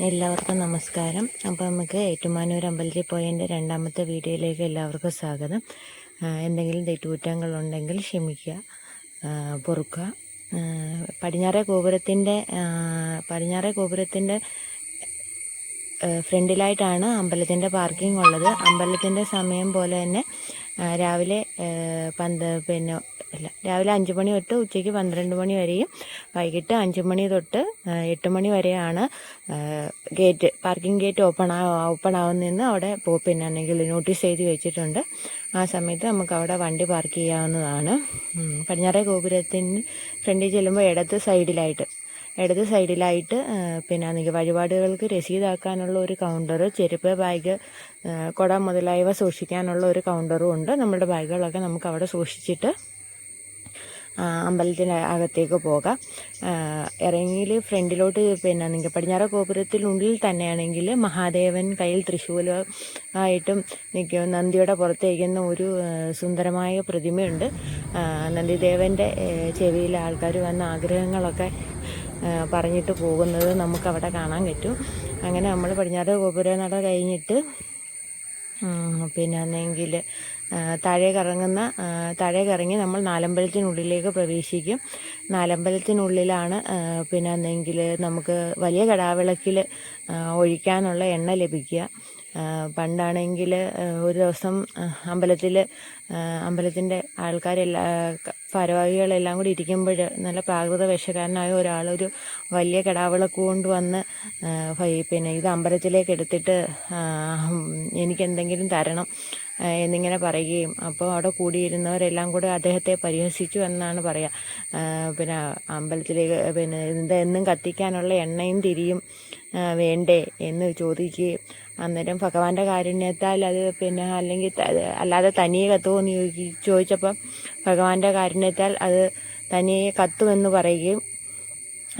എല്ലാവർക്കും നമസ്കാരം. അപ്പോൾ നമുക്ക് ഏറ്റുമാനൂർ അമ്പലത്തിൽ പോയതിൻ്റെ രണ്ടാമത്തെ വീഡിയോയിലേക്ക് എല്ലാവർക്കും സ്വാഗതം. എന്തെങ്കിലും തെറ്റുകുറ്റങ്ങളുണ്ടെങ്കിൽ ക്ഷമിക്കുക, പൊറുക്കുക. പടിഞ്ഞാറേ ഗോപുരത്തിൻ്റെ ഫ്രണ്ടിലായിട്ടാണ് അമ്പലത്തിൻ്റെ പാർക്കിംഗ് ഉള്ളത്. അമ്പലത്തിൻ്റെ സമയം പോലെ തന്നെ രാവിലെ രാവിലെ 5 മണി തൊട്ട് ഉച്ചയ്ക്ക് 12 മണി വരെയും വൈകിട്ട് 5 മണി തൊട്ട് 8 മണി വരെയാണ് പാർക്കിംഗ് ഗേറ്റ് ഓപ്പൺ ആവുന്നതെന്ന് അവിടെ അല്ലെങ്കിൽ നോട്ടീസ് എഴുതി വെച്ചിട്ടുണ്ട്. ആ സമയത്ത് നമുക്ക് അവിടെ വണ്ടി പാർക്ക് ചെയ്യാവുന്നതാണ്. പടിഞ്ഞാറേ ഗോപുരത്തിന് ഫ്രണ്ടിൽ ചെല്ലുമ്പോൾ ഇടത് സൈഡിലായിട്ട് വഴിപാടുകൾക്ക് രസീതാക്കാനുള്ള ഒരു കൗണ്ടർ, ചെരുപ്പ്, ബാഗ്, കുട മുതലായവ സൂക്ഷിക്കാനുള്ള ഒരു കൗണ്ടറും ഉണ്ട്. നമ്മുടെ ബാഗുകളൊക്കെ നമുക്ക് അവിടെ സൂക്ഷിച്ചിട്ട് അമ്പലത്തിൻ്റെ അകത്തേക്ക് പോകാം. ഇറങ്ങിയിൽ ഫ്രണ്ടിലോട്ട് പടിഞ്ഞാറേ ഗോപുരത്തിനുള്ളിൽ തന്നെയാണെങ്കിൽ മഹാദേവൻ കയ്യിൽ തൃശൂലമായിട്ടും നിൽക്കും. നന്ദിയുടെ പുറത്തേക്കുന്ന ഒരു സുന്ദരമായ പ്രതിമയുണ്ട്. നന്ദിദേവൻ്റെ ചെവിയിൽ ആൾക്കാർ വന്ന ആഗ്രഹങ്ങളൊക്കെ പറഞ്ഞിട്ട് പോകുന്നത് നമുക്കവിടെ കാണാൻ പറ്റും. അങ്ങനെ നമ്മൾ പടിഞ്ഞാറേ ഗോപുര നട കഴിഞ്ഞിട്ട് താഴെ ഇറങ്ങി നമ്മൾ നാലമ്പലത്തിനുള്ളിലേക്ക് പ്രവേശിക്കും. നാലമ്പലത്തിനുള്ളിലാണ് നമുക്ക് വലിയ കടാവിളക്കിൽ ഒഴിക്കാനുള്ള എണ്ണ ലഭിക്കുക. പണ്ടാണെങ്കിൽ ഒരു ദിവസം അമ്പലത്തിൻ്റെ ഭാരവാഹികളെല്ലാം കൂടി ഇരിക്കുമ്പോൾ നല്ല പ്രാകൃത വേഷക്കാരനായ ഒരു വലിയ കടാവിളക്ക് കൊണ്ടുവന്ന് ഇത് അമ്പലത്തിലേക്ക് എടുത്തിട്ട് എനിക്കെന്തെങ്കിലും തരണം എന്നിങ്ങനെ പറയുകയും അപ്പോൾ അവിടെ കൂടിയിരുന്നവരെല്ലാം കൂടെ അദ്ദേഹത്തെ പരിഹസിച്ചു എന്നാണ് പറയുക. അമ്പലത്തിലേക്ക് എന്നും കത്തിക്കാനുള്ള എണ്ണയും തിരിയും വേണ്ടേ എന്ന് ചോദിക്കുകയും അന്നേരം ഭഗവാന്റെ കാരുണ്യത്താൽ അത് അല്ലാതെ തനിയെ കത്തുമോ എന്ന് ചോദിച്ചപ്പം ഭഗവാന്റെ കാരുണ്യത്താൽ അത് തനിയെ കത്തുമെന്ന് പറയുകയും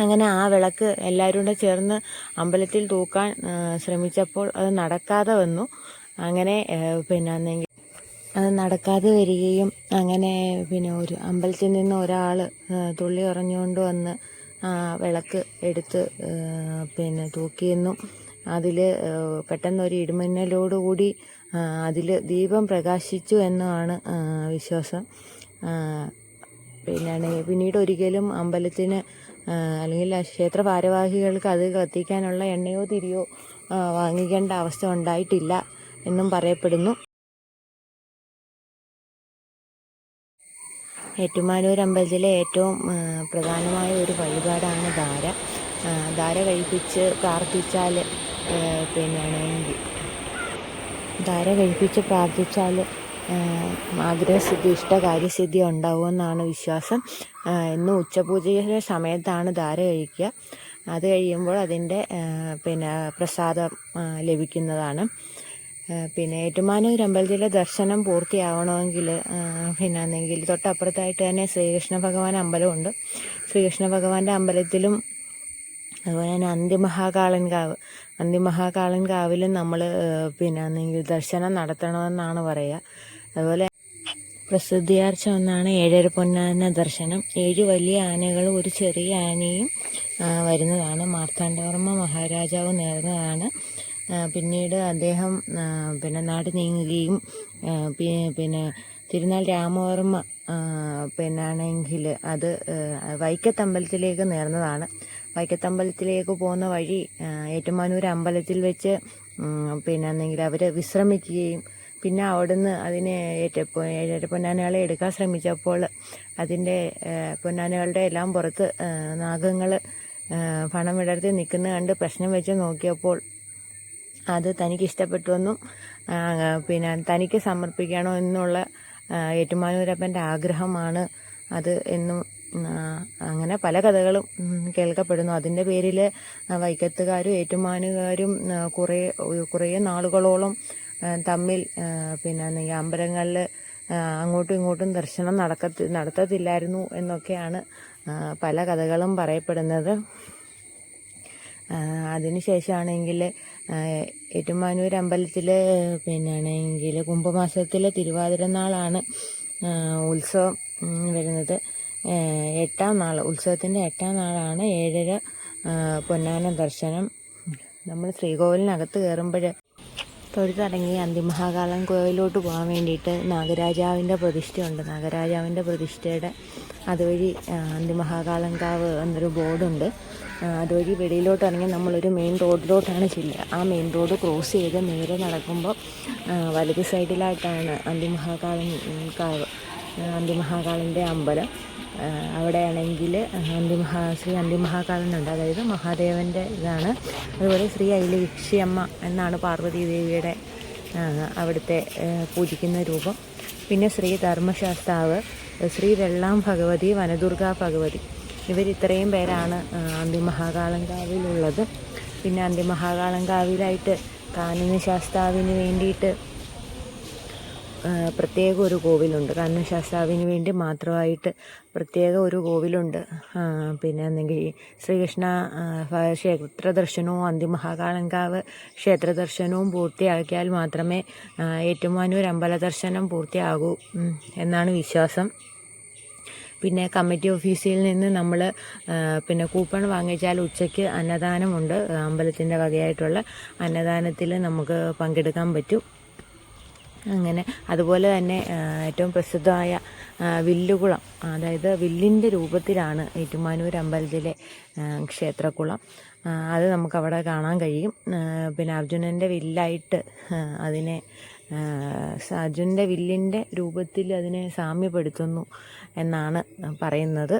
അങ്ങനെ ആ വിളക്ക് എല്ലാവരും കൂടെ ചേർന്ന് അമ്പലത്തിൽ തൂക്കാൻ ശ്രമിച്ചപ്പോൾ അത് നടക്കാതെ വന്നു. അങ്ങനെ അത് നടക്കാതെ വരികയും അങ്ങനെ ഒരു അമ്പലത്തിൽ നിന്ന് ഒരാൾ തുള്ളി എറിഞ്ഞുകൊണ്ട് വന്ന് വിളക്ക് എടുത്ത് തൂക്കിയെന്നും അതിൽ പെട്ടെന്നൊരു ഇടിമിന്നലോടുകൂടി അതിൽ ദീപം പ്രകാശിച്ചു എന്നുമാണ് വിശ്വാസം. പിന്നീട് ഒരിക്കലും അമ്പലത്തിന് അല്ലെങ്കിൽ ക്ഷേത്ര ഭാരവാഹികൾക്ക് അത് കത്തിക്കാനുള്ള എണ്ണയോ തിരിയോ വാങ്ങിക്കേണ്ട അവസ്ഥ ഉണ്ടായിട്ടില്ല എന്നും പറയപ്പെടുന്നു. ഏറ്റുമാനൂർ അമ്പലത്തിലെ ഏറ്റവും പ്രധാനമായ ഒരു വഴിപാടാണ് ധാര കഴിപ്പിച്ച് പ്രാർത്ഥിച്ചാൽ ആഗ്രഹസിദ്ധി, ഇഷ്ടകാര്യസിദ്ധി ഉണ്ടാവുമെന്നാണ് വിശ്വാസം. ഇന്ന് ഉച്ചപൂജയുടെ സമയത്താണ് ധാര കഴിക്കുക. അത് കഴിയുമ്പോൾ അതിൻ്റെ പ്രസാദം ലഭിക്കുന്നതാണ്. ഏറ്റുമാനൂർ അമ്പലത്തിലെ ദർശനം പൂർത്തിയാവണമെങ്കിൽ തൊട്ടപ്പുറത്തായിട്ട് തന്നെ ശ്രീകൃഷ്ണ ഭഗവാൻ അമ്പലമുണ്ട്. ശ്രീകൃഷ്ണ ഭഗവാന്റെ അമ്പലത്തിലും അതുപോലെ തന്നെ അന്തിമഹാകാളൻ കാവിലും നമ്മൾ ദർശനം നടത്തണമെന്നാണ് പറയുക. അതുപോലെ പ്രസിദ്ധിയാർച്ച ഒന്നാണ് ഏഴര പൊന്നാന ദർശനം. 7 വലിയ ആനകളും ഒരു ചെറിയ ആനയും വരുന്നതാണ്. മാർത്താണ്ഡവർമ്മ മഹാരാജാവ് നേർന്നതാണ്. പിന്നീട് അദ്ദേഹം നാട് നീങ്ങുകയും തിരുനാൾ രാമവർമ്മ അത് വൈക്കത്തമ്പലത്തിലേക്ക് നേർന്നതാണ്. വൈക്കത്തമ്പലത്തിലേക്ക് പോകുന്ന വഴി ഏറ്റുമാനൂർ അമ്പലത്തിൽ വെച്ച് അവർ വിശ്രമിക്കുകയും പിന്നെ അവിടുന്ന് അതിനെ ഏഴര പൊന്നാനകളെ എടുക്കാൻ ശ്രമിച്ചപ്പോൾ അതിൻ്റെ പൊന്നാനകളുടെ എല്ലാം പുറത്ത് നാഗങ്ങൾ പണം വിടർത്തി നിൽക്കുന്നത് കണ്ട് പ്രശ്നം വെച്ച് നോക്കിയപ്പോൾ അത് തനിക്ക് ഇഷ്ടപ്പെട്ടുവെന്നും തനിക്ക് സമർപ്പിക്കണോ എന്നുള്ള ഏറ്റുമാനൂരപ്പൻ്റെ ആഗ്രഹമാണ് അത് എന്നും അങ്ങനെ പല കഥകളും കേൾക്കപ്പെടുന്നു. അതിൻ്റെ പേരിൽ വൈക്കത്തുകാരും ഏറ്റുമാനുകാരും കുറേ നാളുകളോളം തമ്മിൽ അമ്പലങ്ങളിൽ അങ്ങോട്ടും ഇങ്ങോട്ടും ദർശനം നടത്തത്തില്ലായിരുന്നു എന്നൊക്കെയാണ് പല കഥകളും പറയപ്പെടുന്നത്. അതിനുശേഷമാണെങ്കിൽ ഏറ്റുമാനൂർ അമ്പലത്തിൽ കുംഭമാസത്തിലെ തിരുവാതിര നാളാണ് ഉത്സവം വരുന്നത്. ഉത്സവത്തിൻ്റെ 8ാം നാളാണ് ഏഴര പൊന്നാന ദർശനം. നമ്മൾ ശ്രീകോവിലിനകത്ത് കയറുമ്പോൾ തൊഴുത്തിറങ്ങി അന്തിമഹാകാളം കോവിലോട്ട് പോകാൻ വേണ്ടിയിട്ട് നാഗരാജാവിൻ്റെ പ്രതിഷ്ഠയുണ്ട്. നാഗരാജാവിൻ്റെ പ്രതിഷ്ഠയുടെ അതുവഴി അന്തിമഹാകാളങ്കാവ് എന്നൊരു ബോർഡുണ്ട്. അതുവഴി വെളിയിലോട്ട് ഇറങ്ങി നമ്മളൊരു മെയിൻ റോഡിലോട്ടാണ് ചെല്ലുക. ആ മെയിൻ റോഡ് ക്രോസ് ചെയ്ത് നേരെ നടക്കുമ്പോൾ വലത് സൈഡിലായിട്ടാണ് അന്തിമഹാകാളിൻ്റെ അമ്പലം. അവിടെയാണെങ്കിൽ ശ്രീ അന്തിമഹാകാളനുണ്ട്, അതായത് മഹാദേവൻ്റെ ഇതാണ്. അതുപോലെ ശ്രീ ഐലക്ഷ്യമ്മ എന്നാണ് പാർവതി ദേവിയുടെ അവിടുത്തെ പൂജിക്കുന്ന രൂപം. പിന്നെ ശ്രീ ധർമ്മശാസ്താവ്, ശ്രീ വെള്ളാം ഭഗവതി, വനദുർഗാ ഭഗവതി, ഇവരിത്രയും പേരാണ് അന്തിമഹാകാളങ്കാവിലുള്ളത്. പിന്നെ അന്തിമഹാകാളങ്കാവിലായിട്ട് കാനനശാസ്താവിന് വേണ്ടിയിട്ട് പ്രത്യേക ഒരു കോവിലുണ്ട്. കാനനശാസ്താവിന് വേണ്ടി മാത്രമായിട്ട് പ്രത്യേക ഒരു കോവിലുണ്ട്. പിന്നെ എന്തെങ്കിൽ ശ്രീകൃഷ്ണ ക്ഷേത്ര ദർശനവും അന്തിമഹാകാളങ്കാവ് ക്ഷേത്ര ദർശനവും പൂർത്തിയാക്കിയാൽ മാത്രമേ ഏറ്റുമാനൂർ അമ്പല ദർശനം പൂർത്തിയാകൂ എന്നാണ് വിശ്വാസം. പിന്നെ കമ്മിറ്റി ഓഫീസിൽ നിന്ന് നമ്മൾ പിന്നെ കൂപ്പൺ വാങ്ങിച്ചാൽ ഉച്ചയ്ക്ക് അന്നദാനമുണ്ട്. അമ്പലത്തിൻ്റെ വകയായിട്ടുള്ള അന്നദാനത്തിൽ നമുക്ക് പങ്കെടുക്കാൻ പറ്റും. അങ്ങനെ അതുപോലെ തന്നെ ഏറ്റവും പ്രസിദ്ധമായ വില്ലുകുളം, അതായത് വില്ലിൻ്റെ രൂപത്തിലാണ് ഏറ്റുമാനൂർ അമ്പലത്തിലെ ക്ഷേത്രക്കുളം. അത് നമുക്കവിടെ കാണാൻ കഴിയും. പിന്നെ അർജുനൻ്റെ വില്ലായിട്ട് അതിനെ അർജുനൻ്റെ വില്ലിൻ്റെ രൂപത്തിൽ അതിനെ സാമ്യപ്പെടുത്തുന്നു എന്നാണ് പറയുന്നത്.